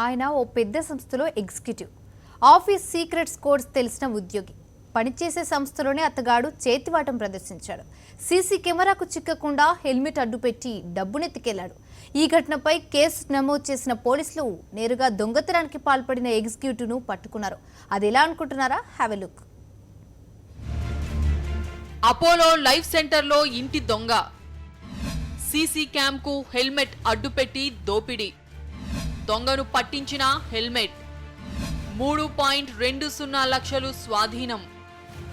ఆయన ఓ పెద్ద సంస్థలో ఎగ్జిక్యూటివ్. ఆఫీస్ సీక్రెట్స్ కోడ్స్ తెలిసిన ఉద్యోగి. పనిచేసే సంస్థలోనే అతగాడు చేతివాటం ప్రదర్శించాడు. CC కెమెరాకు చిక్కకుండా helmet అడ్డుపెట్టి డబ్బునెత్తికెళ్లాడు. ఈ ఘటనపై కేసు నమోదు చేసిన పోలీసులు నేరుగా దొంగతనానికి పాల్పడిన ఎగ్జిక్యూటివ్ను పట్టుకున్నారు. అది ఎలా అనుకుంటున్నారా? Have a look. Apollo life సెంటర్లో ఇంటి దొంగ. సీసీ క్యామ్కు హెల్మెట్ అడ్డుపెట్టి దోపిడీ. దొంగను పట్టించిన హెల్మెట్. 3.20 లక్షలు స్వాధీనం.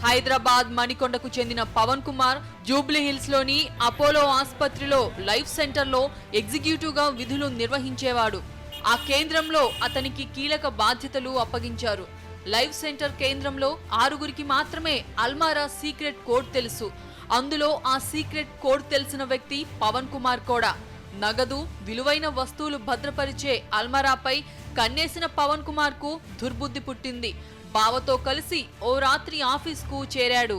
హైదరాబాద్ మణికొండకు చెందిన పవన్ కుమార్ జూబ్లీహిల్స్ లోని అపోలో ఆసుపత్రిలో లైఫ్ సెంటర్లో ఎగ్జిక్యూటివ్గా విధులు నిర్వహించేవాడు. ఆ కేంద్రంలో అతనికి కీలక బాధ్యతలు అప్పగించారు. లైఫ్ సెంటర్ కేంద్రంలో 6గురికి మాత్రమే అల్మారా సీక్రెట్ కోడ్ తెలుసు. అందులో ఆ సీక్రెట్ కోడ్ తెలిసిన వ్యక్తి పవన్ కుమార్ కూడా. నగదు, విలువైన వస్తువులు భద్రపరిచే అల్మారాపై కన్నేసిన పవన్ కుమార్ కు దుర్బుద్ధి పుట్టింది. బావతో కలిసి ఓ రాత్రి ఆఫీస్కు చేరాడు.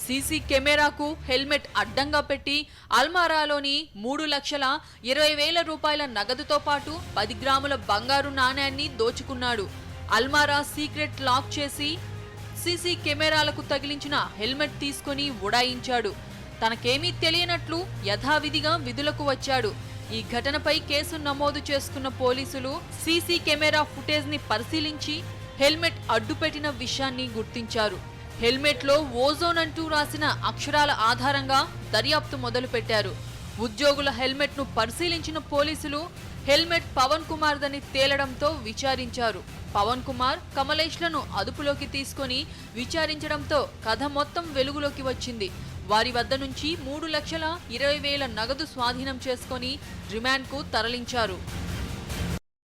సీసీ కెమెరాకు హెల్మెట్ అడ్డంగా పెట్టి అల్మారాలోని 3,20,000 రూపాయల నగదుతో పాటు 10 గ్రాముల బంగారు నాణ్యాన్ని దోచుకున్నాడు. అల్మారా సీక్రెట్ లాక్ చేసి సీసీ కెమెరాలకు తగిలించిన హెల్మెట్ తీసుకుని ఉడాయించాడు. తనకేమీ తెలియనట్లు యథావిధిగా విధులకు వచ్చాడు. ఈ ఘటనపై కేసు నమోదు చేసుకున్న పోలీసులు సీసీ కెమెరా ఫుటేజ్ ని పరిశీలించి హెల్మెట్ అడ్డుపెట్టిన విషయాన్ని గుర్తించారు. హెల్మెట్ లో ఓజోన్ అంటూ రాసిన అక్షరాల ఆధారంగా దర్యాప్తు మొదలుపెట్టారు. ఉద్యోగుల హెల్మెట్ ను పరిశీలించిన పోలీసులు హెల్మెట్ పవన్ కుమార్ దని తేలడంతో విచారించారు. పవన్ కుమార్, కమలేష్లను అదుపులోకి తీసుకొని విచారించడంతో కథ మొత్తం వెలుగులోకి వచ్చింది. వారి వద్ద నుంచి 3,20,000 నగదు స్వాధీనం చేసుకొని రిమాండ్కు తరలించారు.